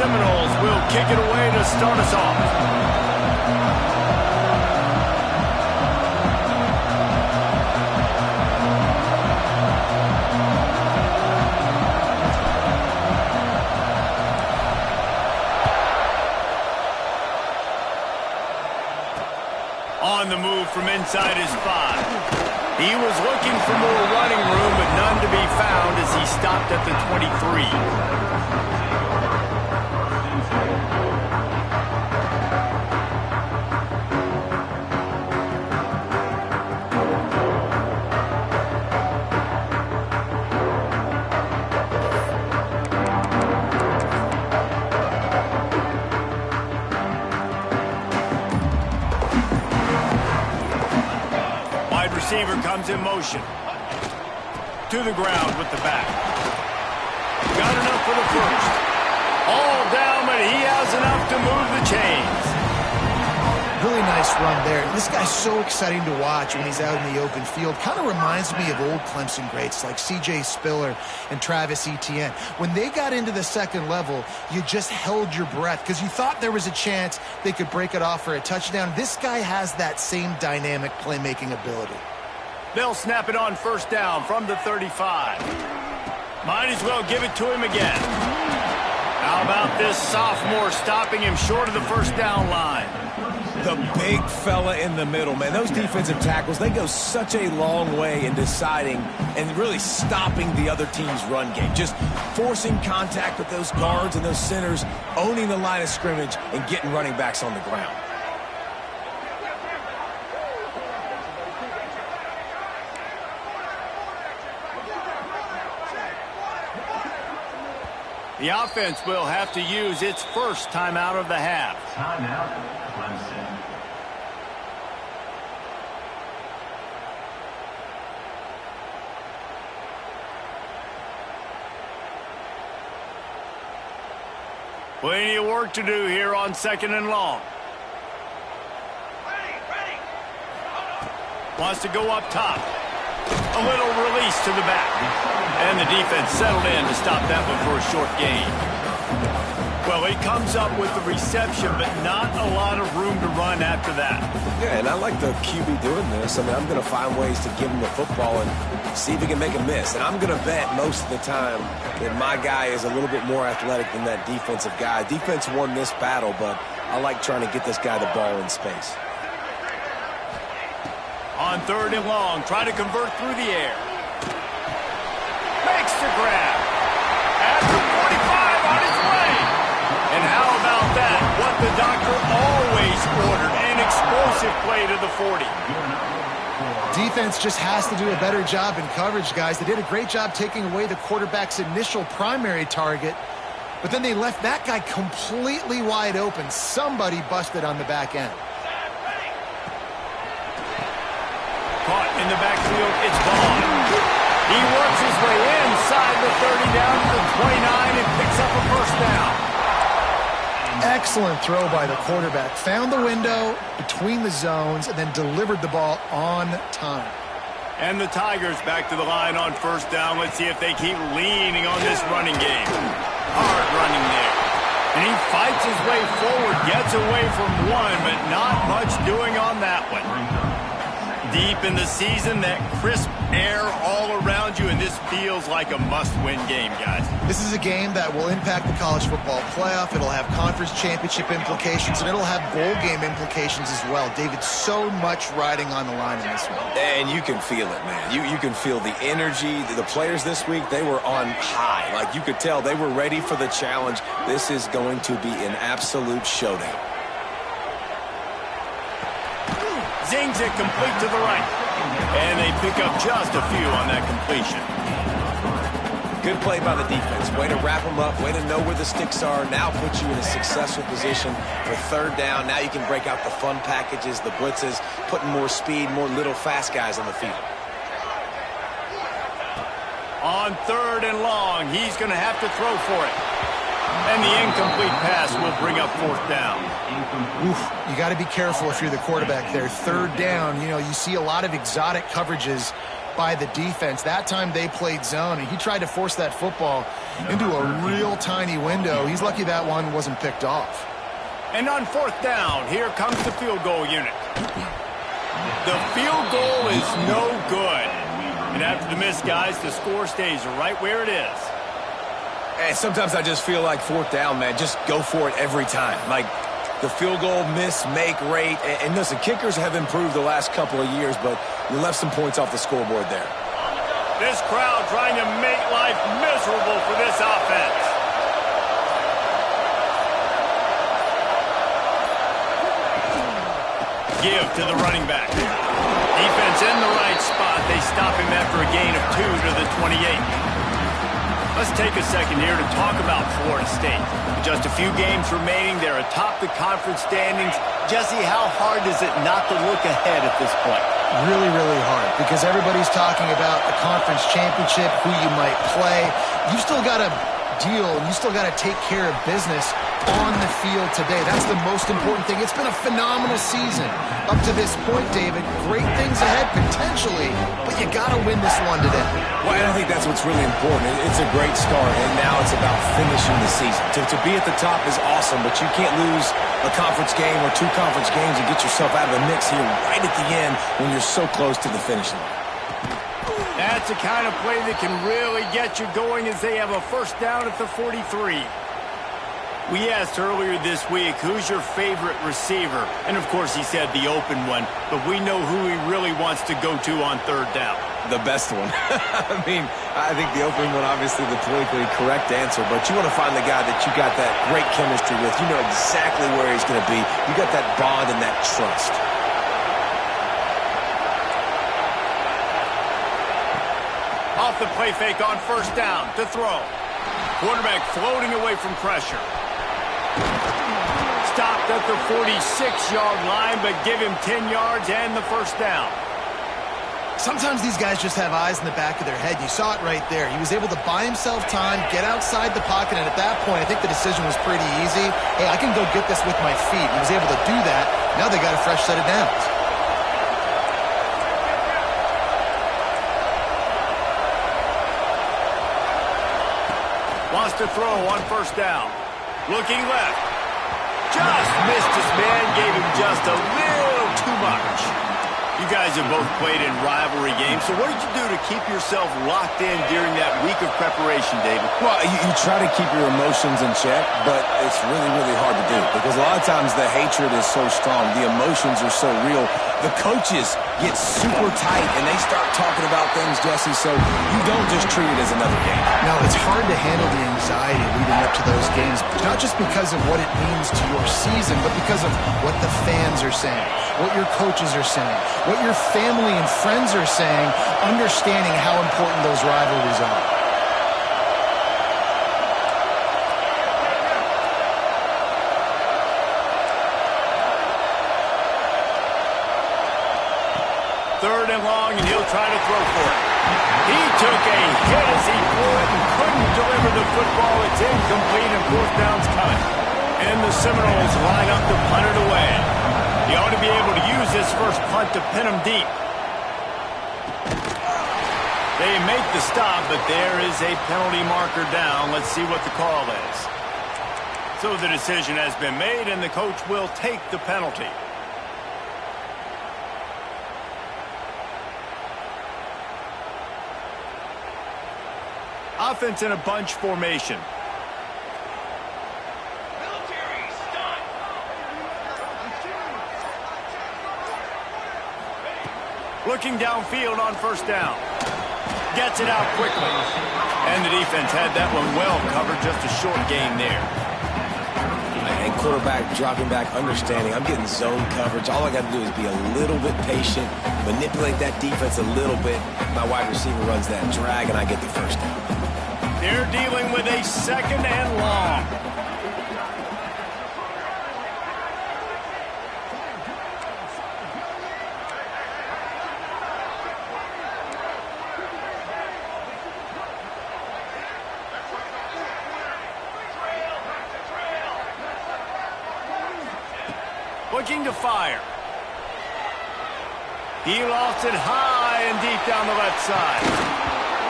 Seminoles will kick it away to start us off. On the move from inside his 5. He was looking for more running room, but none to be found as he stopped at the 23. Receiver comes in motion. To the ground with the back. Got enough for the first. All down, but he has enough to move the chains. Really nice run there. This guy's so exciting to watch when he's out in the open field. Kind of reminds me of old Clemson greats like C.J. Spiller and Travis Etienne. When they got into the second level, you just held your breath because you thought there was a chance they could break it off for a touchdown. This guy has that same dynamic playmaking ability. They'll snap it on first down from the 35. Might as well give it to him again. How about this sophomore stopping him short of the first down line? The big fella in the middle, man. Those defensive tackles, they go such a long way in deciding and really stopping the other team's run game. Just forcing contact with those guards and those centers, owning the line of scrimmage, and getting running backs on the ground. The offense will have to use its first timeout of the half. Timeout, Clemson. Plenty of work to do here on second and long. Wants to go up top. A little release to the back. And the defense settled in to stop that one for a short gain. Well, he comes up with the reception, but not a lot of room to run after that. Yeah, and I like the QB doing this. I mean, I'm going to find ways to give him the football and see if he can make a miss. And I'm going to bet most of the time that my guy is a little bit more athletic than that defensive guy. Defense won this battle, but I like trying to get this guy the ball in space. On third and long, try to convert through the air. Makes the grab. At the 45 on his way. And how about that? What the doctor always ordered. An explosive play to the 40. Defense just has to do a better job in coverage, guys. They did a great job taking away the quarterback's initial primary target, but then they left that guy completely wide open. Somebody busted on the back end. Caught in the backfield, it's Vaughn. He works his way inside the 30 down to the 29 and picks up a first down. Excellent throw by the quarterback. Found the window between the zones and then delivered the ball on time. And the Tigers back to the line on first down. Let's see if they keep leaning on this running game. Hard running there. And he fights his way forward, gets away from one, but not much doing on that one. Deep in the season, that crisp air all around you, and this feels like a must-win game, guys. This is a game that will impact the college football playoff. It'll have conference championship implications, and it'll have bowl game implications as well. David, so much riding on the line in this one. And you can feel it, man. You can feel the energy. The players this week, they were on high. Like, you could tell they were ready for the challenge. This is going to be an absolute showdown. Zings it complete to the right. And they pick up just a few on that completion. Good play by the defense. Way to wrap them up. Way to know where the sticks are. Now put you in a successful position for third down. Now you can break out the fun packages, the blitzes, putting more speed, more little fast guys on the field. On third and long, he's going to have to throw for it. And the incomplete pass will bring up fourth down. Oof, you got to be careful if you're the quarterback there. Third down, you know, you see a lot of exotic coverages by the defense. That time they played zone, and he tried to force that football into a real tiny window. He's lucky that one wasn't picked off. And on fourth down, here comes the field goal unit. The field goal is no good. And after the miss, guys, the score stays right where it is. And sometimes I just feel like fourth down, man, just go for it every time. Like the field goal miss, make rate. And listen, kickers have improved the last couple of years, but you left some points off the scoreboard there. This crowd trying to make life miserable for this offense. Give to the running back. Defense in the right spot. They stop him after a gain of 2 to the 28. Let's take a second here to talk about Florida State. With just a few games remaining, they're atop the conference standings. Jesse, how hard is it not to look ahead at this point? Really, really hard, because everybody's talking about the conference championship, who you might play. You still got to deal, and you still got to take care of business on the field today. That's the most important thing. It's been a phenomenal season up to this point, David. Great things ahead, potentially, but you got to win this one today. Well, and I think that's what's really important. It's a great start, and now it's about finishing the season. To be at the top is awesome, but you can't lose a conference game or 2 conference games and get yourself out of the mix here right at the end when you're so close to the finish line. That's the kind of play that can really get you going as they have a first down at the 43. We asked earlier this week, who's your favorite receiver? And, of course, he said the open one, but we know who he really wants to go to on third down. The best one. I mean, I think the opening one, obviously the politically correct answer, but you want to find the guy that you got that great chemistry with. You know exactly where he's going to be. You got that bond and that trust. Off the play fake on first down to throw. Quarterback floating away from pressure. Stopped at the 46-yard line, but give him 10 yards and the first down. Sometimes these guys just have eyes in the back of their head. You saw it right there. He was able to buy himself time, get outside the pocket, and at that point, I think the decision was pretty easy. Hey, I can go get this with my feet. He was able to do that. Now they got a fresh set of downs. Wants to throw on first down. Looking left. Just missed his man. Gave him just a little too much. You guys have both played in rivalry games, so what did you do to keep yourself locked in during that week of preparation, David? Well, you try to keep your emotions in check, but it's really, really hard to do because a lot of times the hatred is so strong. The emotions are so real. The coaches get super tight, and they start talking about things, Jesse, so you don't just treat it as another game. No, it's hard to handle the anxiety leading up to those games, not just because of what it means to your season, but because of what the fans are saying, what your coaches are saying, what your family and friends are saying, understanding how important those rivalries are. Third and long, and he'll try to throw for it. He took a hit as he threw it and couldn't deliver the football. It's incomplete, and fourth down's cut. And the Seminoles line up to punt it away. He ought to be able to use this first punt to pin him deep. They make the stop, but there is a penalty marker down. Let's see what the call is. So the decision has been made, and the coach will take the penalty. Offense in a bunch formation. Looking downfield on first down. Gets it out quickly. And the defense had that one well covered. Just a short gain there. And quarterback dropping back, understanding I'm getting zone coverage. All I got to do is be a little bit patient, manipulate that defense a little bit. My wide receiver runs that drag, and I get the first down. They're dealing with a second and long. Looking to fire. He lost it high. high and deep down the left side.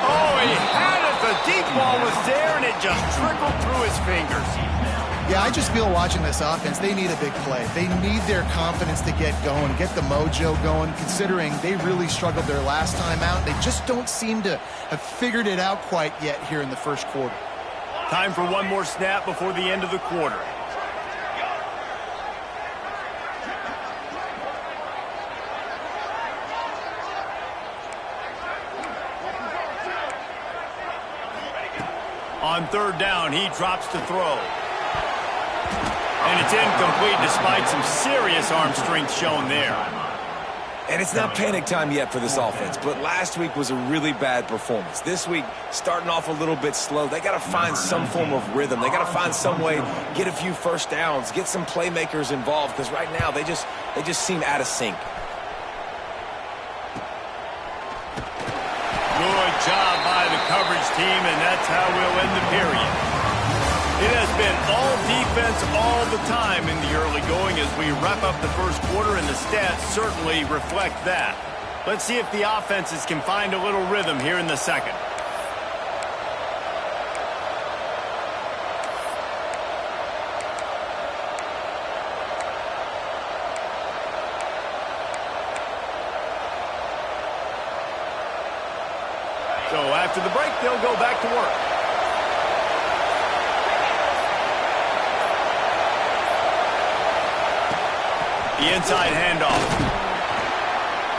Oh, he had it. The deep ball was there, and it just trickled through his fingers. Yeah, I just feel watching this offense, they need a big play. They need their confidence to get going, get the mojo going, considering they really struggled their last time out. They just don't seem to have figured it out quite yet here in the first quarter. Time for one more snap before the end of the quarter. On third down, he drops to throw. And it's incomplete despite some serious arm strength shown there. And it's not panic time yet for this offense, but last week was a really bad performance. This week, starting off a little bit slow. They got to find some form of rhythm. They got to find some way, get a few first downs, get some playmakers involved, because right now they just seem out of sync. Good job by the coverage team, and that's how we'll end the period. It has been all defense all the time in the early going as we wrap up the first quarter, and the stats certainly reflect that. Let's see if the offenses can find a little rhythm here in the second. So after the break, they'll go back to work. The inside handoff.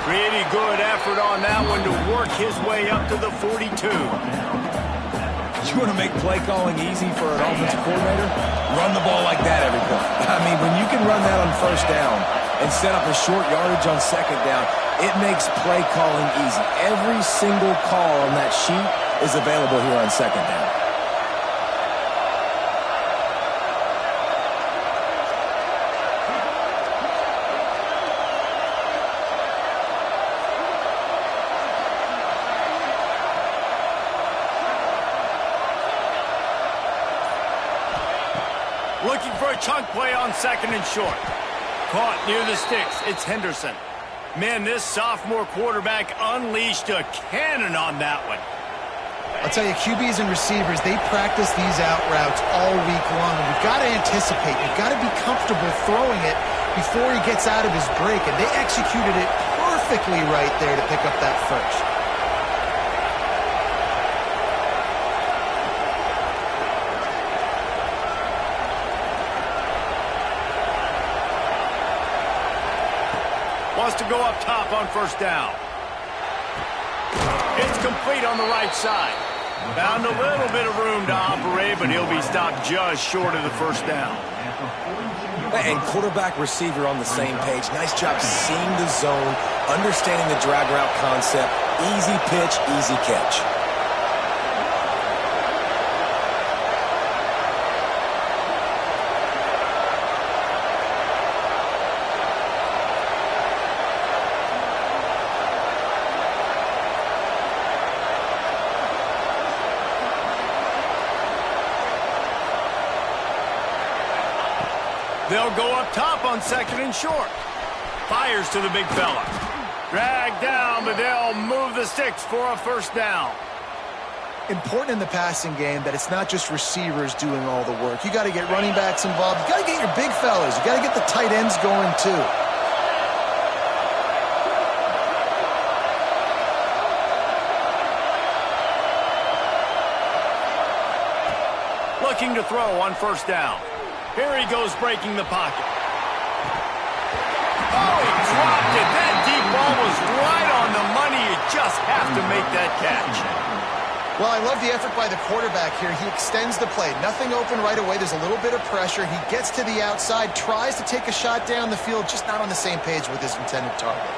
Pretty good effort on that one to work his way up to the 42. You want to make play calling easy for an offensive coordinator? Run the ball like that every play. I mean, when you can run that on first down and set up a short yardage on second down, it makes play calling easy. Every single call on that sheet is available here on second down. Looking for a chunk play on second and short. Caught near the sticks. It's Henderson. Man, this sophomore quarterback unleashed a cannon on that one. I'll tell you, QBs and receivers, they practice these out routes all week long. And we've got to anticipate. You've got to be comfortable throwing it before he gets out of his break. And they executed it perfectly right there to pick up that first. Wants to go up top on first down. It's complete on the right side. Found a little bit of room to operate, but he'll be stopped just short of the first down. And quarterback receiver on the same page. Nice job seeing the zone, understanding the drag route concept. Easy pitch, easy catch. They'll go up top on second and short. Fires to the big fella. Dragged down, but they'll move the sticks for a first down. Important in the passing game that it's not just receivers doing all the work. You got to get running backs involved. You got to get your big fellas. You got to get the tight ends going too. Looking to throw on first down. Here he goes breaking the pocket. Oh, he dropped it. That deep ball was right on the money. You just have to make that catch. Well, I love the effort by the quarterback here. He extends the play. Nothing open right away. There's a little bit of pressure. He gets to the outside, tries to take a shot down the field, just not on the same page with his intended target.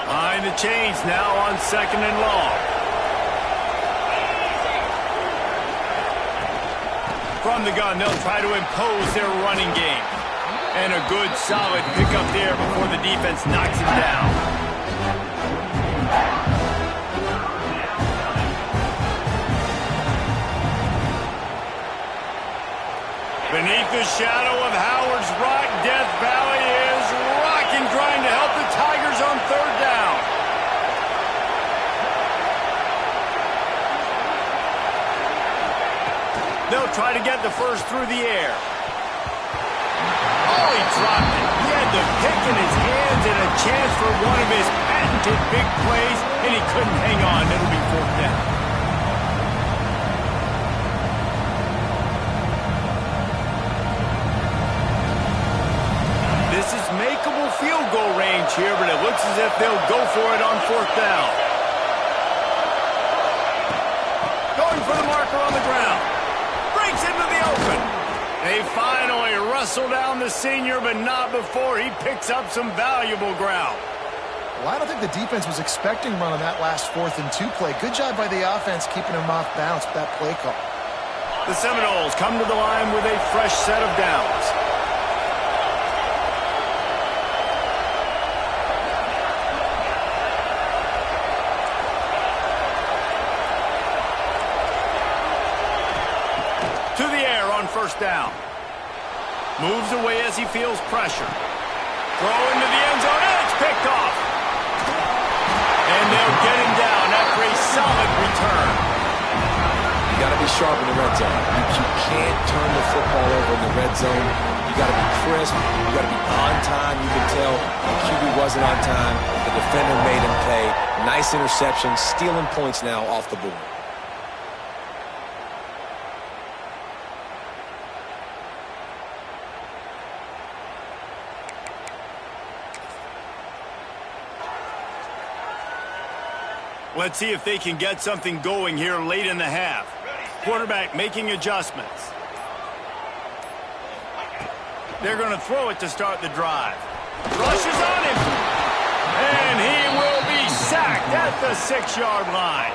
Behind the chains now on second and long. From the gun, they'll try to impose their running game. And a good, solid pickup there before the defense knocks him down. Been Beneath the shadow of Howard's Rock, Death Valley is rocking, trying to help the Tigers on third down. They'll try to get the first through the air. Oh, he dropped it. He had the pick in his hands and a chance for one of his patented big plays, and he couldn't hang on. It'll be fourth down. This is makeable field goal range here, but it looks as if they'll go for it on fourth down. Going for the marker on the ground. Breaks into the open. They finally wrestle down the senior, but not before he picks up some valuable ground. Well, I don't think the defense was expecting run on that last 4th and 2 play. Good job by the offense keeping him off balance with that play call. The Seminoles come to the line with a fresh set of downs. To the air on first down. Moves away as he feels pressure. Throw into the end zone, and it's picked off. And they'll get him down after a solid return. You got to be sharp in the red zone. You can't turn the football over in the red zone. You got to be crisp. You got to be on time. You can tell the QB wasn't on time. The defender made him pay. Nice interception, stealing points now off the board. Let's see if they can get something going here late in the half. Quarterback making adjustments. They're going to throw it to start the drive. Rushes on him. And he will be sacked at the 6-yard line.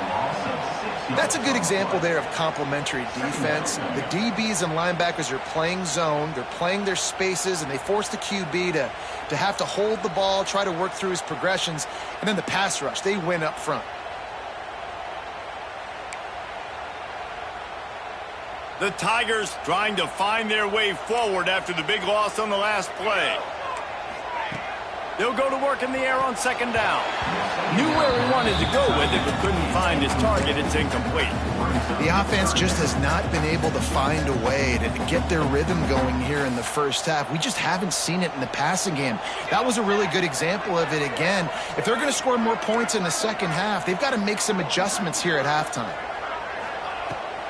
That's a good example there of complementary defense. The DBs and linebackers are playing zone. They're playing their spaces, and they force the QB to have to hold the ball, try to work through his progressions. And then the pass rush, they win up front. The Tigers trying to find their way forward after the big loss on the last play. They'll go to work in the air on second down. Knew where he wanted to go with it, but couldn't find his target. It's incomplete. The offense just has not been able to find a way to get their rhythm going here in the first half. We just haven't seen it in the passing game. That was a really good example of it again. If they're going to score more points in the second half, they've got to make some adjustments here at halftime.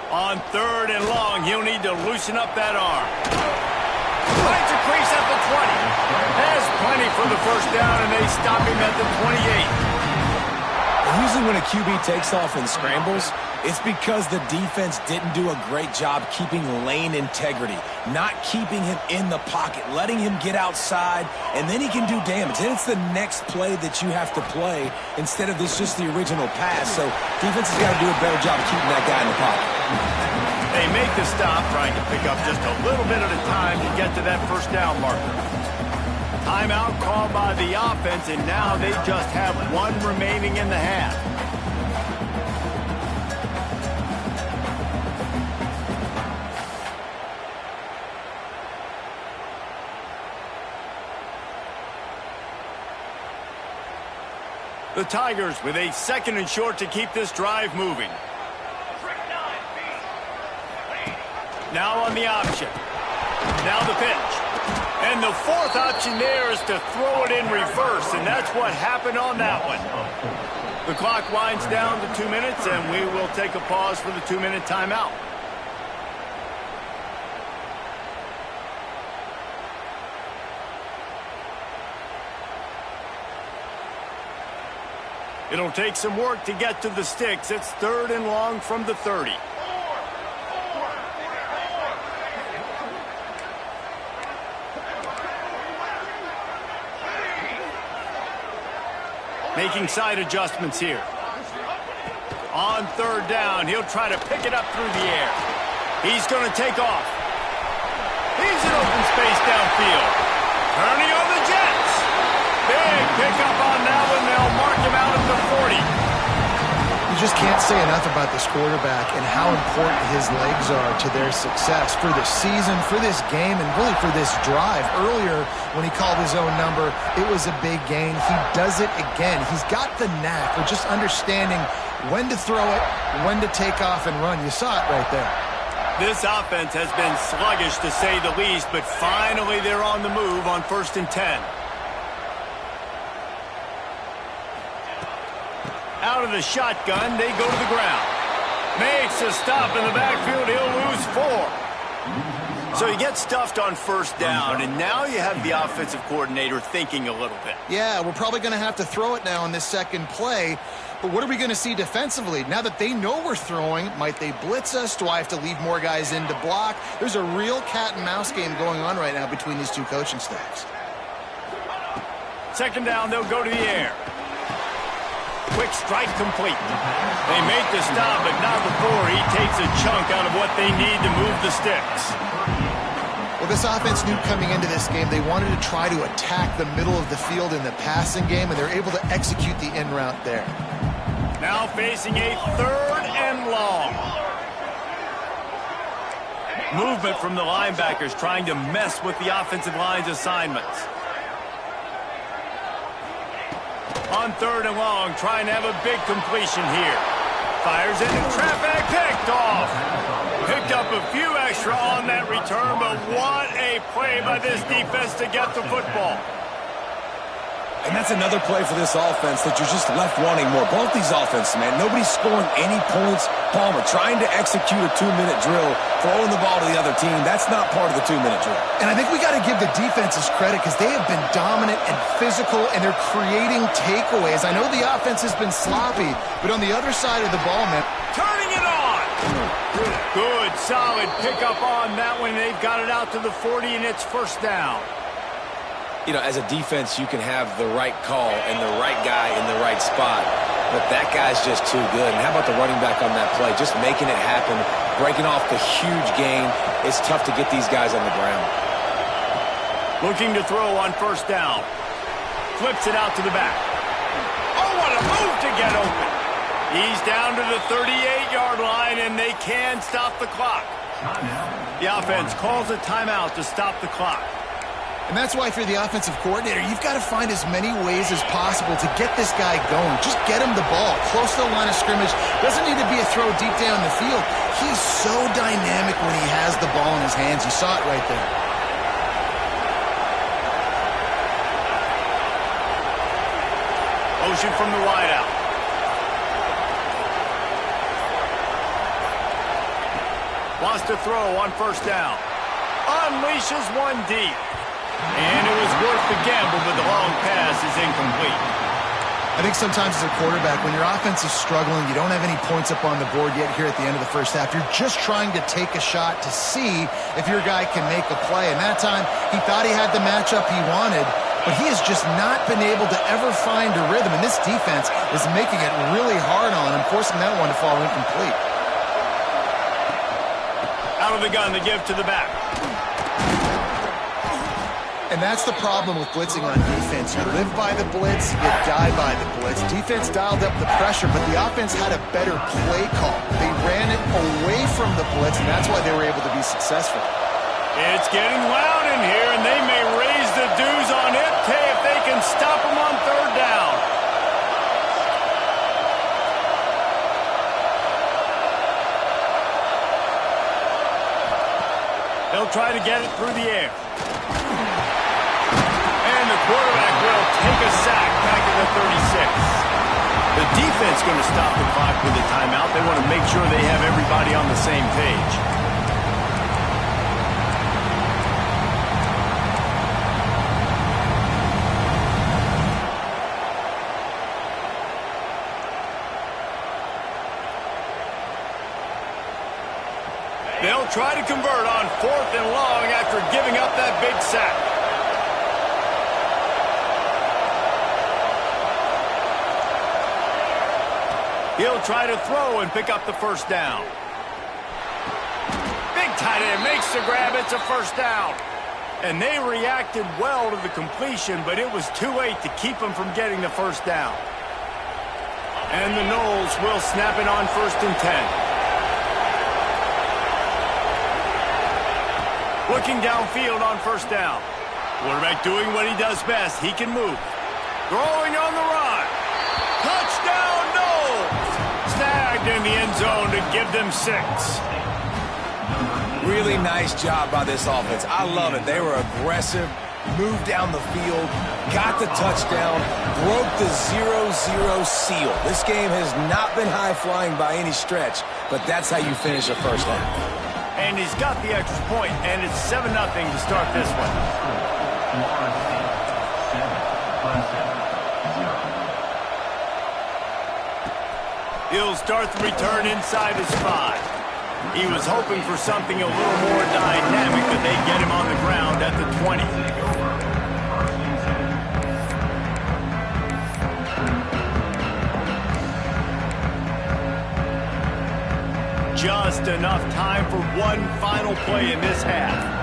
On third and long, he'll need to loosen up that arm. Finds a crease at the 20. Has plenty for the first down, and they stop him at the 28. Usually when a QB takes off and scrambles, it's because the defense didn't do a great job keeping lane integrity, not keeping him in the pocket, letting him get outside, and then he can do damage. Then it's the next play that you have to play instead of just the original pass. So defense has got to do a better job keeping that guy in the pocket. They make the stop, trying to pick up just a little bit at a time to get to that first down marker. Timeout called by the offense, and now they just have one remaining in the half. The Tigers with a second and short to keep this drive moving. Now on the option. Now the pitch. And the fourth option there is to throw it in reverse, and that's what happened on that one. The clock winds down to 2 minutes, and we will take a pause for the 2-minute timeout. It'll take some work to get to the sticks. It's third and long from the 30. Making side adjustments here. On third down, he'll try to pick it up through the air. He's going to take off. He's in open space downfield. Turning on the Jets. Big pickup on that one. They'll mark him out at the 40. You just can't say enough about this quarterback and how important his legs are to their success for this season, for this game, and really for this drive. Earlier, when he called his own number, it was a big gain. He does it again. He's got the knack of just understanding when to throw it, when to take off and run. You saw it right there. This offense has been sluggish, to say the least, but finally they're on the move on 1st and 10. Out of the shotgun, they go to the ground. Makes a stop in the backfield. He'll lose 4. So he gets stuffed on 1st down, and now you have the offensive coordinator thinking a little bit. Yeah, we're probably going to have to throw it now in this second play. But what are we going to see defensively? Now that they know we're throwing, might they blitz us? Do I have to leave more guys in to block? There's a real cat and mouse game going on right now between these two coaching staffs. 2nd down, they'll go to the air. Quick strike complete. They make the stop, but not before he takes a chunk out of what they need to move the sticks. Well, this offense knew coming into this game they wanted to try to attack the middle of the field in the passing game, and they're able to execute the in route there. Now facing a 3rd and long. Movement from the linebackers trying to mess with the offensive line's assignments. On 3rd and long, trying to have a big completion here. Fires into traffic, picked off. Picked up a few extra on that return, but what a play by this defense to get the football. And that's another play for this offense that you're just left wanting more. Both these offenses, man, nobody's scoring any points. Palmer trying to execute a 2-minute drill, throwing the ball to the other team. That's not part of the 2-minute drill. And I think we got to give the defenses credit because they have been dominant and physical, and they're creating takeaways. I know the offense has been sloppy, but on the other side of the ball, man. Turning it on. Good, solid pickup on that one. They've got it out to the 40, and it's 1st down. You know, as a defense, you can have the right call and the right guy in the right spot, but that guy's just too good. And how about the running back on that play? Just making it happen, breaking off the huge gain. It's tough to get these guys on the ground. Looking to throw on 1st down. Flips it out to the back. Oh, what a move to get open. He's down to the 38-yard line, and they can stop the clock. The offense calls a timeout to stop the clock. And that's why, if you're the offensive coordinator, you've got to find as many ways as possible to get this guy going. Just get him the ball close to the line of scrimmage. Doesn't need to be a throw deep down the field. He's so dynamic when he has the ball in his hands. You saw it right there. Motion from the wideout. Wants to throw on 1st down. Unleashes one deep. And it was worth the gamble, but the long pass is incomplete. I think sometimes as a quarterback, when your offense is struggling, you don't have any points up on the board yet here at the end of the 1st half. You're just trying to take a shot to see if your guy can make a play. And that time, he thought he had the matchup he wanted, but he has just not been able to ever find a rhythm. And this defense is making it really hard on him, forcing that one to fall incomplete. Out of the gun to give to the back. And that's the problem with blitzing on defense. You live by the blitz, you die by the blitz. Defense dialed up the pressure, but the offense had a better play call. They ran it away from the blitz, and that's why they were able to be successful. It's getting loud in here, and they may raise the dues on it if they can stop them on 3rd down. They'll try to get it through the air. And the quarterback will take a sack back at the 36. The defense going to stop the clock with a timeout. They want to make sure they have everybody on the same page. They'll try to convert on 4th and long after giving up that big sack. He'll try to throw and pick up the 1st down. Big tight end makes the grab. It's a 1st down. And they reacted well to the completion, but it was too late to keep them from getting the 1st down. And the Noles will snap it on 1st and 10. Looking downfield on 1st down. Quarterback doing what he does best. He can move. Throwing on the run. Touchdown, Noles! Snagged in the end zone to give them 6. Really nice job by this offense. I love it. They were aggressive, moved down the field, got the touchdown, broke the 0-0 seal. This game has not been high-flying by any stretch, but that's how you finish a first half. And he's got the extra point, and it's 7-0 to start this one. He'll start the return inside his 5. He was hoping for something a little more dynamic, but they get him on the ground at the 20. Just enough time for one final play in this half.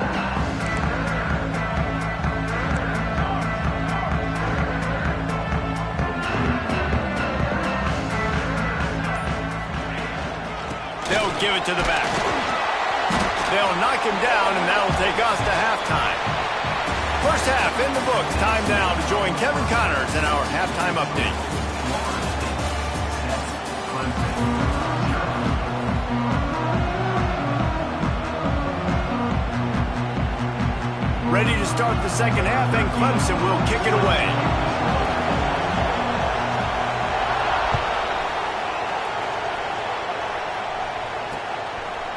They'll give it to the back. They'll knock him down, and that'll take us to halftime. First half in the books. Time now to join Kevin Connors in our halftime update. Ready to start the second half, and Clemson will kick it away.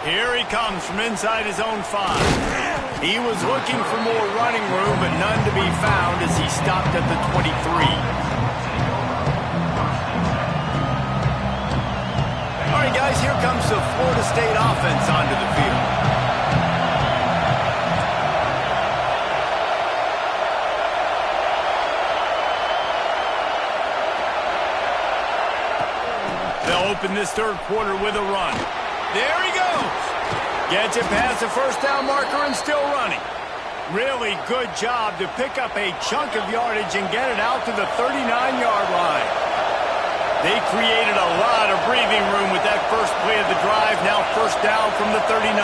Here he comes from inside his own 5. He was looking for more running room, but none to be found as he stopped at the 23. All right, guys, here comes the Florida State offense onto the field. They'll open this third quarter with a run. There he goes. Gets it past the first down marker and still running. Really good job to pick up a chunk of yardage and get it out to the 39-yard line. They created a lot of breathing room with that first play of the drive. Now first down from the 39.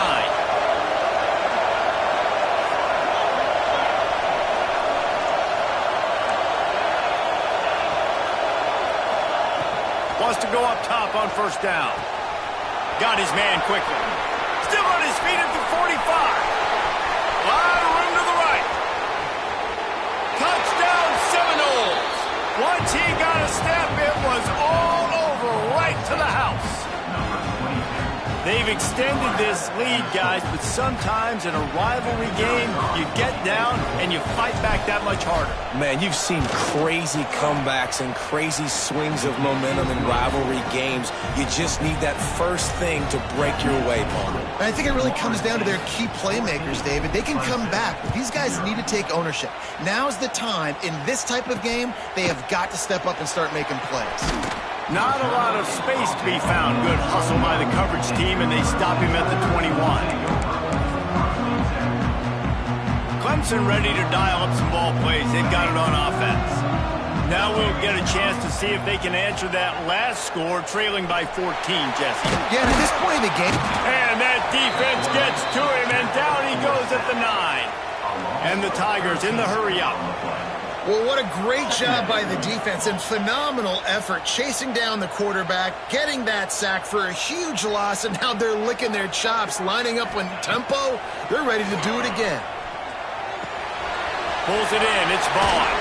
Wants to go up top on first down. Got his man quickly. Still on his feet at the 45. Lot of room to the right. Touchdown Seminoles. Once he got a step, it was all over right to the house. They've extended this lead, guys, but sometimes in a rivalry game, you get down and you fight back that much harder. Man, you've seen crazy comebacks and crazy swings of momentum in rivalry games. You just need that first thing to break your way, Palmer. And I think it really comes down to their key playmakers, David. They can come back, but these guys need to take ownership. Now's the time. In this type of game, they have got to step up and start making plays. Not a lot of space to be found. Good hustle by the coverage team, and they stop him at the 21. Clemson ready to dial up some ball plays. They've got it on offense. Now we'll get a chance to see if they can answer that last score, trailing by 14, Jesse. Yeah, at this point in the game. And that defense gets to him, and down he goes at the 9. And the Tigers in the hurry-up. Well, what a great job by the defense and phenomenal effort chasing down the quarterback, getting that sack for a huge loss, and now they're licking their chops, lining up in tempo. They're ready to do it again. Pulls it in. It's Vaughn.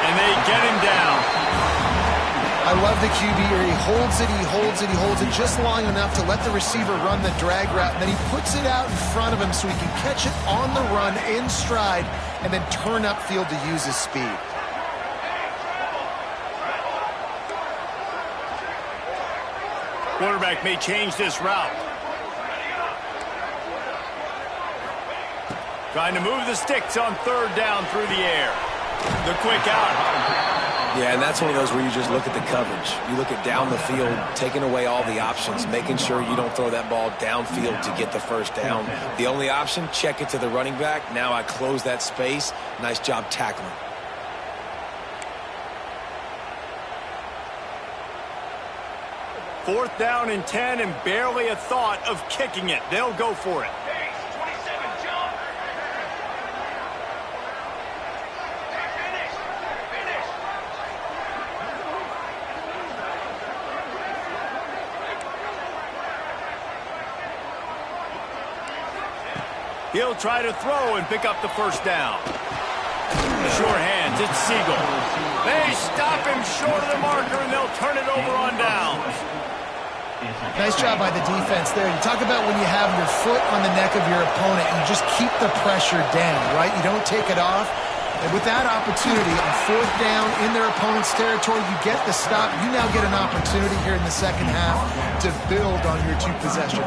And they get him down. I love the QB here. He holds it, he holds it, he holds it just long enough to let the receiver run the drag route, and then he puts it out in front of him so he can catch it on the run in stride and then turn upfield to use his speed. Quarterback may change this route. Trying to move the sticks on third down through the air. The quick out. Yeah, and that's one of those where you just look at the coverage. You look at down the field, taking away all the options, making sure you don't throw that ball downfield to get the first down. The only option, check it to the running back. Now I close that space. Nice job tackling. 4th down and 10 and barely a thought of kicking it. They'll go for it. He'll try to throw and pick up the 1st down. Sure hands, it's Siegel. They stop him short of the marker, and they'll turn it over on downs. Nice job by the defense there. You talk about when you have your foot on the neck of your opponent, you just keep the pressure down, right? You don't take it off. And with that opportunity on 4th down in their opponent's territory, you get the stop. You now get an opportunity here in the second half to build on your 2-possession.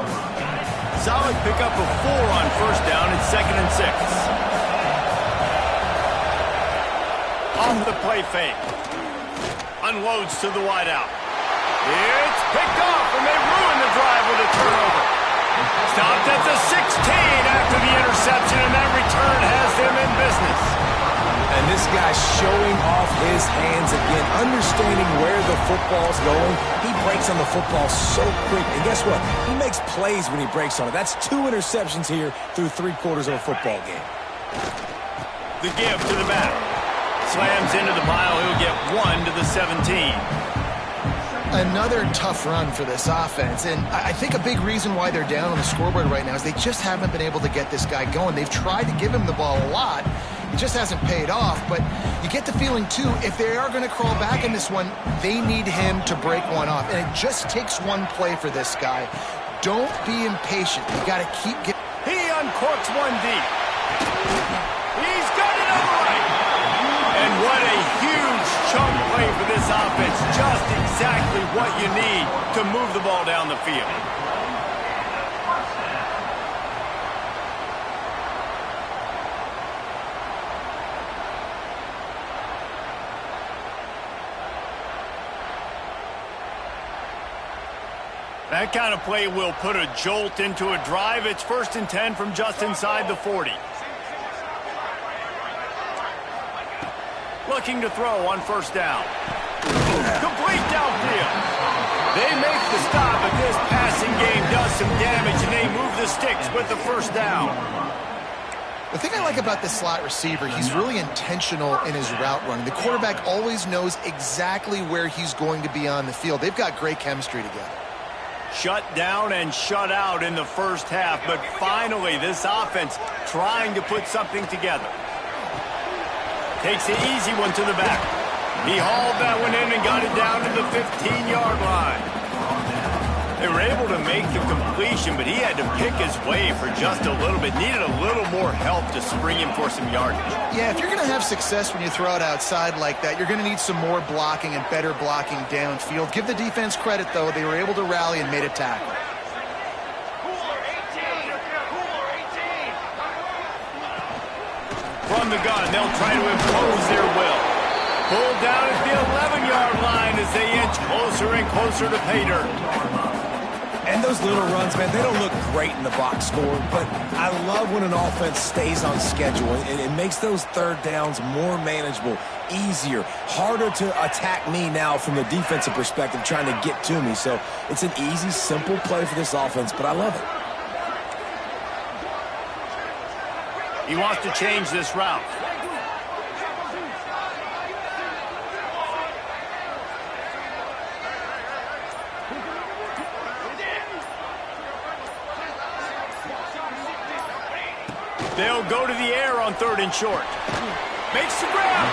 Solid pickup of 4 on 1st down and 2nd and 6. Off the play fake. Unloads to the wideout. It's picked off, and they ruin the drive with a turnover. Stopped at the 16 after the interception, and that return has them in business. And this guy's showing off his hands again, understanding where the football's going. He breaks on the football so quick. And guess what? He makes plays when he breaks on it. That's 2 interceptions here through 3/4 of a football game. The give to the back. Slams into the pile. He'll get 1 to the 17. Another tough run for this offense, and I think a big reason why they're down on the scoreboard right now is they just haven't been able to get this guy going. They've tried to give him the ball a lot. It just hasn't paid off, but you get the feeling, too, if they are going to crawl back in this one, they need him to break one off, and it just takes one play for this guy. Don't be impatient. You got to keep getting... He uncorks one deep. He's got it upright. And what a huge chunk play for this offense. Just exactly what you need to move the ball down the field. That kind of play will put a jolt into a drive. It's 1st and 10 from just inside the 40. Looking to throw on 1st down. Complete downfield. They make the stop, but this passing game does some damage, and they move the sticks with the 1st down. The thing I like about this slot receiver, he's really intentional in his route running. The quarterback always knows exactly where he's going to be on the field. They've got great chemistry together. Shut down and shut out in the 1st half, but finally this offense trying to put something together. Takes the easy one to the back. He hauled that one in and got it down to the 15-yard line. They were able to make the completion, but he had to pick his way for just a little bit. Needed a little more help to spring him for some yardage. Yeah, if you're going to have success when you throw it outside like that, you're going to need some more blocking and better blocking downfield. Give the defense credit, though. They were able to rally and made a tackle. From the gun, they'll try to impose their will. Pulled down at the 11-yard line as they inch closer and closer to pay dirt. And those little runs, man, they don't look great in the box score, but I love when an offense stays on schedule, and it makes those 3rd downs more manageable, easier, harder to attack me now from the defensive perspective, trying to get to me. So it's an easy, simple play for this offense, but I love it. He wants to change this route. They'll go to the air on 3rd and short. Makes the grab.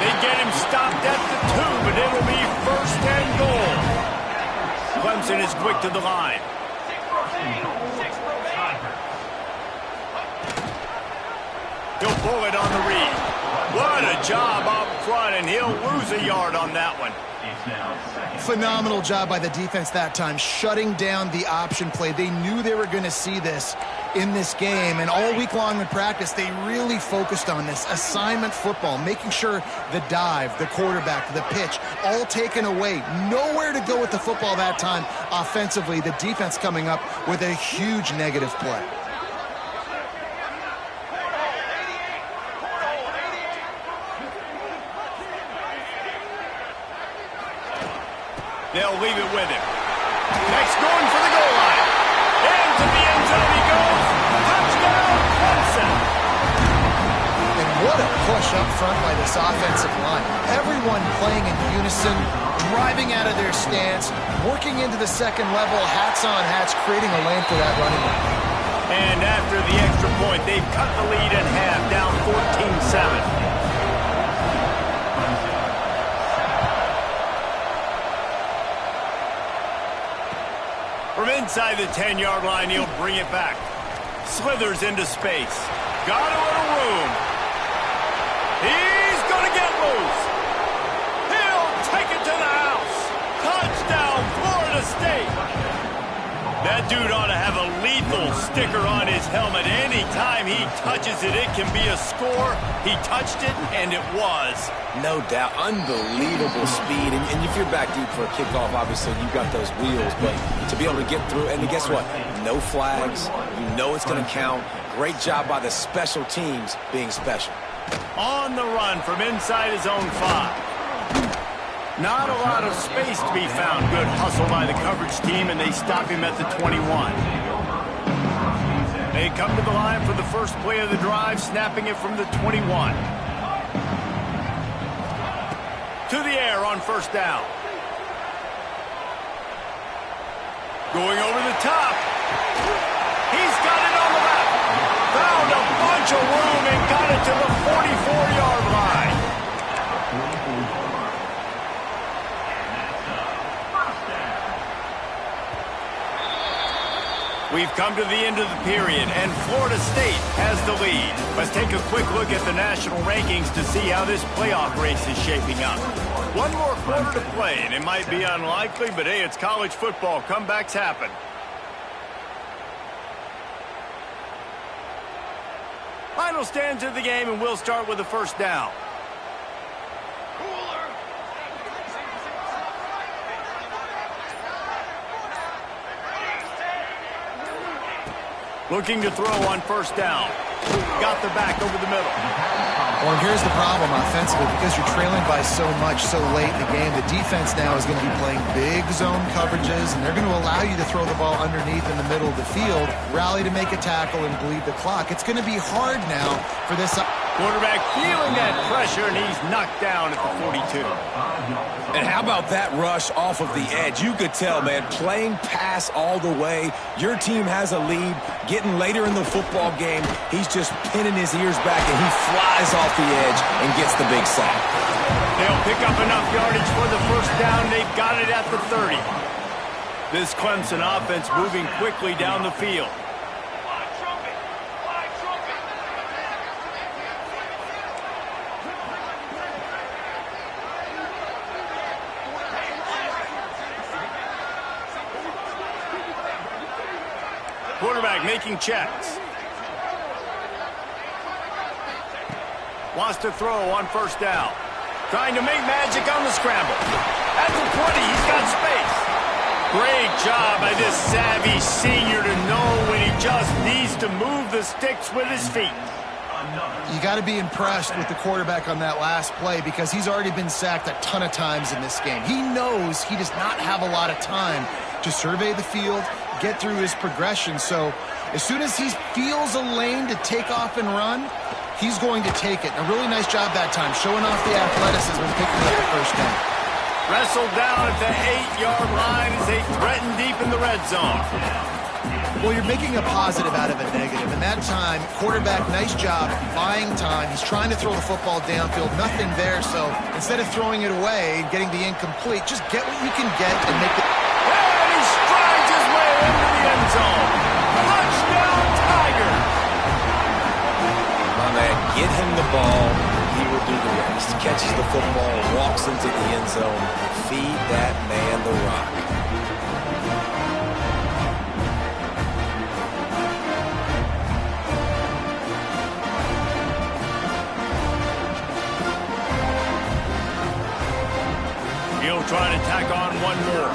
They get him stopped at the 2, but it'll be 1st and goal. Clemson is quick to the line. He'll pull it on the read. What a job up front, and he'll lose a yard on that one. Phenomenal job by the defense that time, shutting down the option play. They knew they were going to see this in this game, and all week long in practice, they really focused on this assignment football, making sure the dive, the quarterback, the pitch, all taken away. Nowhere to go with the football that time offensively. The defense coming up with a huge negative play. They'll leave it with him. push up front by this offensive line. Everyone playing in unison, driving out of their stance, working into the second level, hats on hats, creating a lane for that running back. And after the extra point, they've cut the lead in half, down 14-7. From inside the 10-yard line, he'll bring it back. Slithers into space. Got a little room. He's going to get loose. He'll take it to the house. Touchdown, Florida State. That dude ought to have a lethal sticker on his helmet. Anytime he touches it, it can be a score. He touched it, and it was. No doubt. Unbelievable speed. And if you're back deep for a kickoff, obviously, you've got those wheels. But to be able to get through, and guess what? No flags. You know it's going to count. Great job by the special teams being special. On the run from inside his own 5. Not a lot of space to be found. Good hustle by the coverage team, and they stop him at the 21. They come to the line for the first play of the drive, snapping it from the 21. To the air on first down. Going over the top. He's got it on the left. Found a bunch of room and got it to the 44-yard line. We've come to the end of the period, and Florida State has the lead. Let's take a quick look at the national rankings to see how this playoff race is shaping up. One more quarter to play, and it might be unlikely, but hey, it's college football. Comebacks happen. Final stands of the game, and we'll start with the first down. Looking to throw on first down. Got the back over the middle. Well, here's the problem offensively. Because you're trailing by so much so late in the game, the defense now is going to be playing big zone coverages, and they're going to allow you to throw the ball underneath in the middle of the field, rally to make a tackle, and bleed the clock. It's going to be hard now for this quarterback feeling that pressure, and he's knocked down at the 42. And how about that rush off of the edge? You could tell, man, playing pass all the way. Your team has a lead. Getting later in the football game, he's just pinning his ears back, and he flies off the edge and gets the big sack. They'll pick up enough yardage for the first down. They've got it at the 30. This Clemson offense moving quickly down the field. Quarterback making checks. Wants to throw on first down. Trying to make magic on the scramble. At the 20, he's got space. Great job by this savvy senior to know when he just needs to move the sticks with his feet. You got to be impressed with the quarterback on that last play because he's already been sacked a ton of times in this game. He knows he does not have a lot of time to survey the field, get through his progression. So as soon as he feels a lane to take off and run, he's going to take it. A really nice job that time, showing off the athleticism and picking up the first down. Wrestled down at the 8-yard line as they threaten deep in the red zone. Well, you're making a positive out of a negative. And that time, quarterback, nice job, buying time. He's trying to throw the football downfield. Nothing there, so instead of throwing it away and getting the incomplete, just get what you can get and make it. And he strides his way into the end zone. Touchdown, Tigers! My man, get him the ball. He will do the rest. Catches the football, walks into the end zone. Feed that man the rock. He'll try to tack on one more.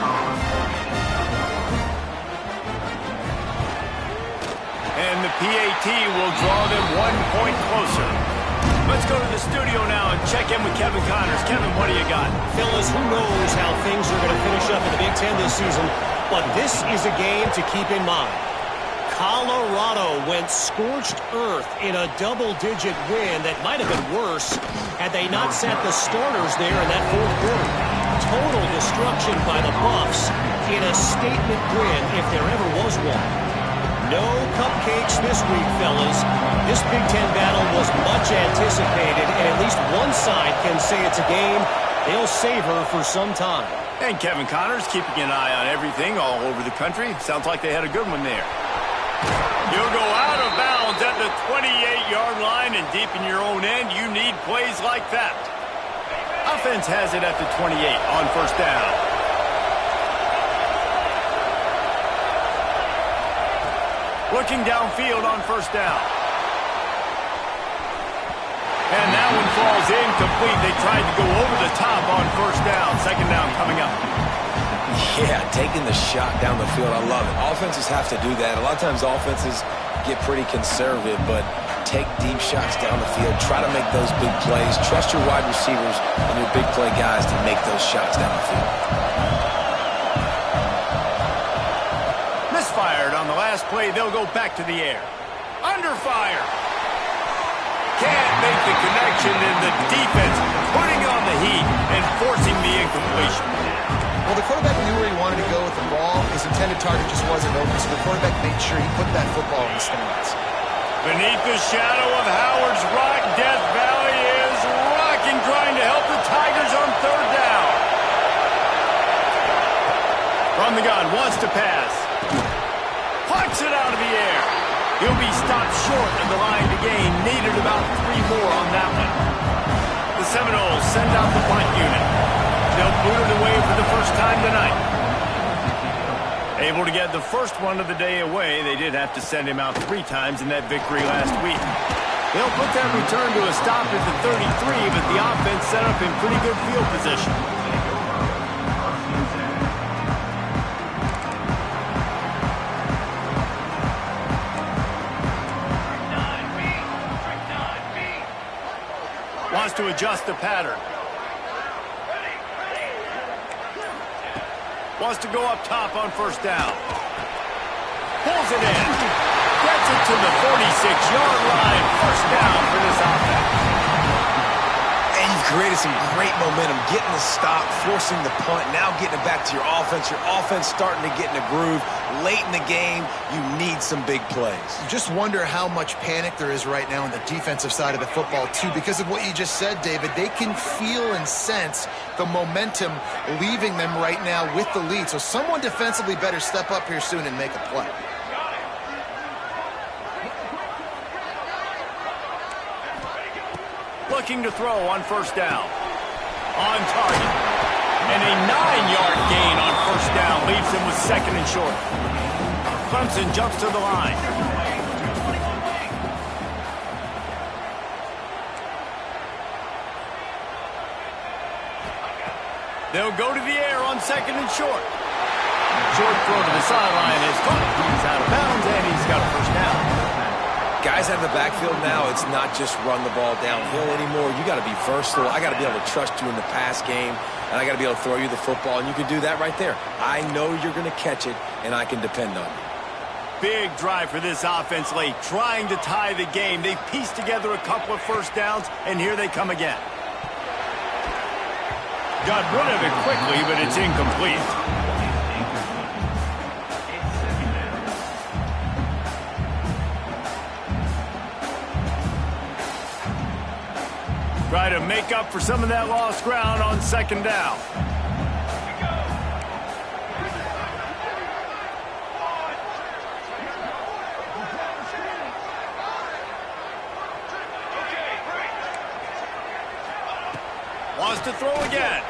And the PAT will draw them 1 point closer. Let's go to the studio now and check in with Kevin Connors. Kevin, what do you got? Fellas, who knows how things are going to finish up in the Big Ten this season, but this is a game to keep in mind. Colorado went scorched earth in a double-digit win that might have been worse had they not sat the starters there in that fourth quarter. Total destruction by the Buffs in a statement win if there ever was one. No cupcakes this week, fellas. This Big Ten battle was much anticipated, and at least one side can say it's a game they'll savor for some time. And Kevin Connors keeping an eye on everything all over the country. Sounds like they had a good one there. You'll go out of bounds at the 28-yard line, and deep in your own end, you need plays like that. Offense has it at the 28 on first down. Looking downfield on first down. And that one falls incomplete. They tried to go over the top on first down. Second down coming up. Yeah, taking the shot down the field. I love it. Offenses have to do that. A lot of times offenses get pretty conservative, but take deep shots down the field. Try to make those big plays. Trust your wide receivers and your big play guys to make those shots down the field. Misfired on the last play. They'll go back to the air. Under fire. Can't make the connection, and the defense putting on the heat and forcing the incompletion. Well, the quarterback knew where he wanted to go with the ball. His intended target just wasn't open, so the quarterback made sure he put that football in the stands. Beneath the shadow of Howard's Rock, Death Valley is rocking, trying to help the Tigers on third down. From the gun, wants to pass. Plucks it out of the air. He'll be stopped short of the line to gain. Needed about 3 more on that one. The Seminoles send out the punt unit. They'll boot it away for the first time tonight. Able to get the first one of the day away. They did have to send him out 3 times in that victory last week. They'll put that return to a stop at the 33, but the offense set up in pretty good field position. Wants to adjust the pattern. Wants to go up top on first down. Pulls it in. Gets it to the 46-yard line. First down for this offense. And you've created some great momentum, getting the stop, forcing the punt, now getting it back to your offense. Your offense starting to get in a groove. Late in the game, you need some big plays. You just wonder how much panic there is right now on the defensive side of the football, too, because of what you just said, David. They can feel and sense the momentum leaving them right now with the lead. So someone defensively better step up here soon and make a play. Looking to throw on first down. On target. And a 9-yard gain on first down leaves him with second and short. Clemson jumps to the line. They'll go to the air on second and short. Short throw to the sideline is caught. He's out of bounds, and he's got a first down. Guys out of the backfield now, it's not just run the ball downhill anymore. You got to be versatile. I got to be able to trust you in the pass game, and I got to be able to throw you the football, and you can do that right there. I know you're going to catch it, and I can depend on you. Big drive for this offense late, trying to tie the game. They pieced together a couple of first downs, and here they come again. Got rid of it quickly, but it's incomplete. Try to make up for some of that lost ground on second down. Wants to throw again.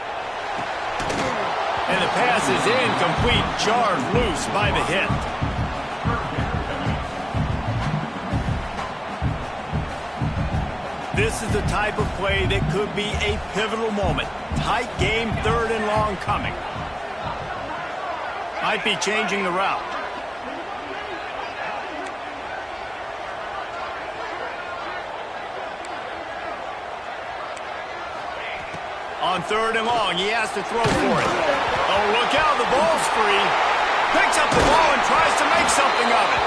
And the pass is incomplete, jarred loose by the hit. This is the type of play that could be a pivotal moment. Tight game, third and long coming. Might be changing the route. On third and long, he has to throw for it. Oh, look out, the ball's free. Picks up the ball and tries to make something of it.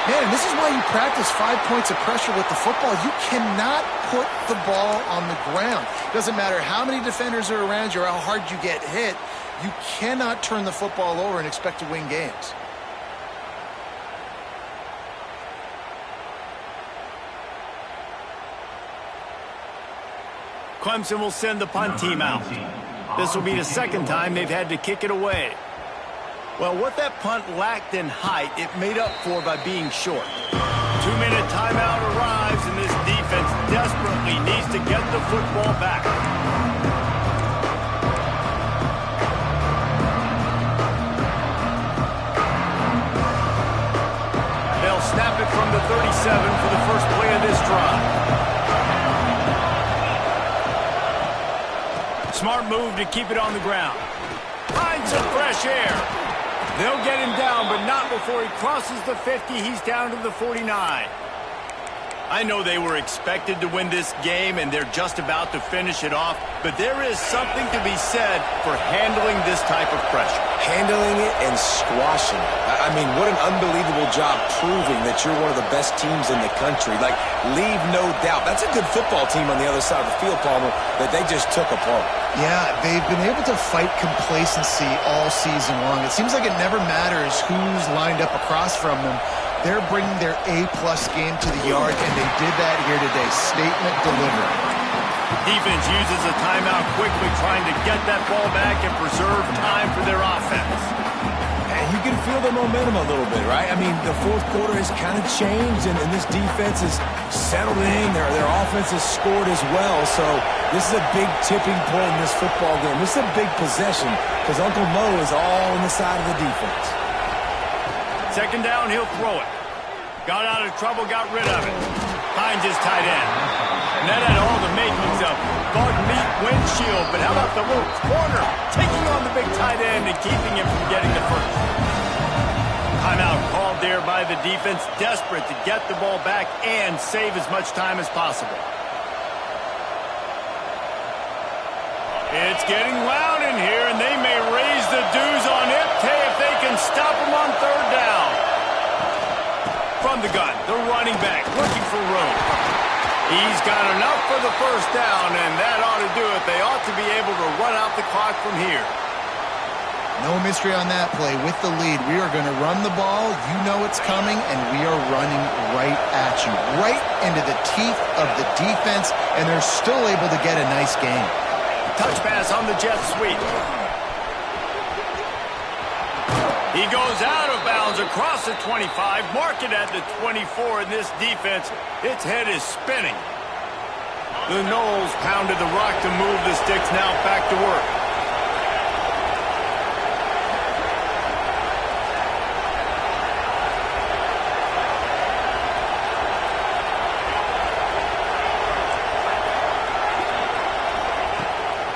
Man, this is why you practice 5 points of pressure with the football. You cannot put the ball on the ground. Doesn't matter how many defenders are around you or how hard you get hit. You cannot turn the football over and expect to win games. Clemson will send the punt team out. This will be the second time they've had to kick it away. Well, what that punt lacked in height, it made up for by being short. 2-minute timeout arrives, and this defense desperately needs to get the football back. They'll snap it from the 37 for the first play of this drive. Smart move to keep it on the ground. Finds some fresh air. They'll get him down, but not before he crosses the 50. He's down to the 49. I know they were expected to win this game, and they're just about to finish it off, but there is something to be said for handling this type of pressure. Handling it and squashing it. I mean, what an unbelievable job proving that you're one of the best teams in the country. Like, leave no doubt. That's a good football team on the other side of the field, Palmer, that they just took apart. Yeah, they've been able to fight complacency all season long. It seems like it never matters who's lined up across from them. They're bringing their A-plus game to the yard, and they did that here today. Statement delivered. Defense uses a timeout quickly, trying to get that ball back and preserve time for their offense. And you can feel the momentum a little bit, right? I mean, the fourth quarter has kind of changed, and this defense has settled in. Their offense has scored as well. So this is a big tipping point in this football game. This is a big possession because Uncle Mo is all on the side of the defense. Second down, he'll throw it. Got out of trouble, got rid of it. Finds his tight end. And that had all the makings of guard meet windshield, but how about the little corner taking on the big tight end and keeping him from getting the first? Timeout called there by the defense, desperate to get the ball back and save as much time as possible. It's getting loud in here, and they may raise the dues on Ipte if they can stop him on third down. From the gun, the running back looking for room. He's got enough for the first down, and that ought to do it. They ought to be able to run out the clock from here. No mystery on that play. With the lead, we are going to run the ball. You know it's coming, and we are running right at you, right into the teeth of the defense, and they're still able to get a nice game. Touch pass on the jet sweep. He goes out of bounds across the 25, mark it at the 24, and this defense, its head is spinning. The Knowles pounded the rock to move the sticks, now back to work.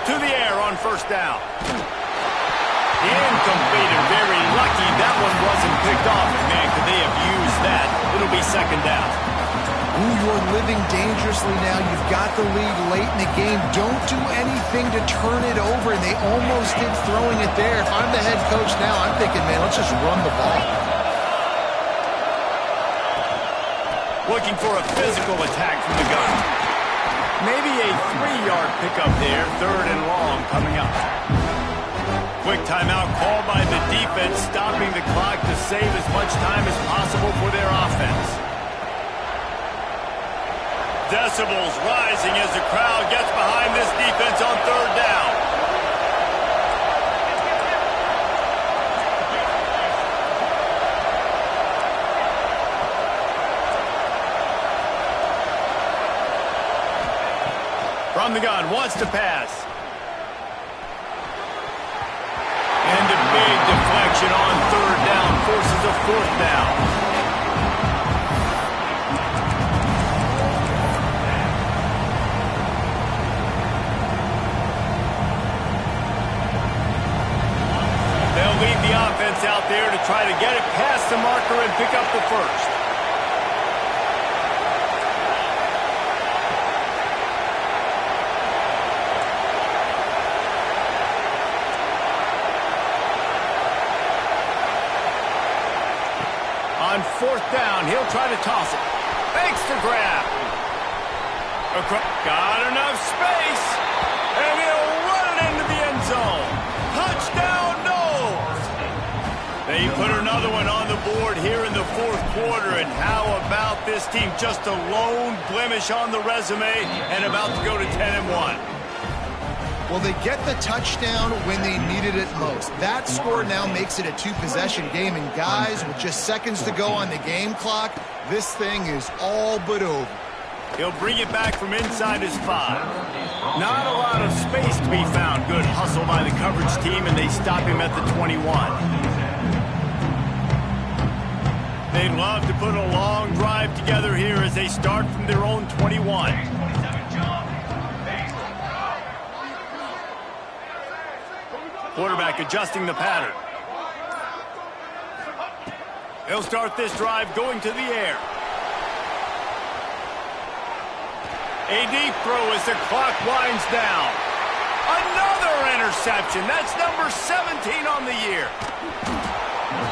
To the air on first down. Incomplete and very lucky that one wasn't picked off. And man, could they have used that? It'll be second down. Ooh, you're living dangerously now. You've got the lead late in the game. Don't do anything to turn it over. And they almost did throwing it there. If I'm the head coach now, I'm thinking, man, let's just run the ball. Looking for a physical attack from the gun. Maybe a 3-yard pickup there. Third and long coming up. Quick timeout called by the defense, stopping the clock to save as much time as possible for their offense. Decibels rising as the crowd gets behind this defense on third down. From the gun, wants to pass. And a big deflection on third down, forces a fourth down. They'll lead the offense out there to try to get it past the marker and pick up the first. On fourth down, he'll try to toss it. Fakes the grab. Got enough space. And he'll run it into the end zone. Touchdown, Knowles. They put another one on the board here in the fourth quarter. And how about this team? Just a lone blemish on the resume and about to go to 10-1. Well, they get the touchdown when they needed it most. That score now makes it a two-possession game. And guys, with just seconds to go on the game clock, this thing is all but over. He'll bring it back from inside his 5. Not a lot of space to be found. Good hustle by the coverage team, and they stop him at the 21. They'd love to put a long drive together here as they start from their own 21. Quarterback adjusting the pattern. He'll start this drive going to the air. A deep throw as the clock winds down. Another interception. That's number 17 on the year.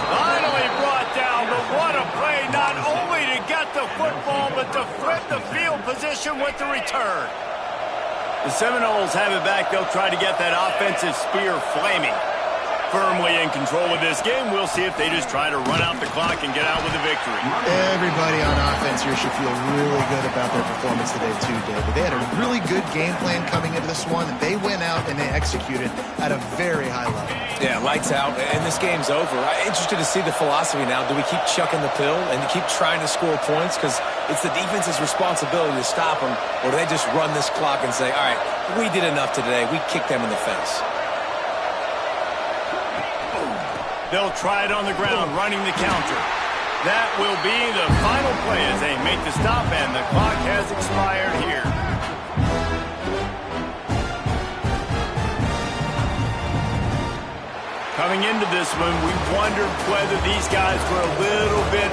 Finally brought down, but what a play, not only to get the football, but to flip the field position with the return. The Seminoles have it back. They'll try to get that offensive spear flaming. Firmly in control of this game. We'll see if they just try to run out the clock and get out with a victory. Everybody on offense here should feel really good about their performance today too, David. They had a really good game plan coming into this one. They went out and they executed at a very high level. Yeah, lights out, and this game's over. I'm interested to see the philosophy now. Do we keep chucking the pill and keep trying to score points? Because it's the defense's responsibility to stop them, or do they just run this clock and say, all right, we did enough today. We kicked them in the fence. They'll try it on the ground, running the counter. That will be the final play as they make the stop, and the clock has expired here. Coming into this one, we wondered whether these guys were a little bit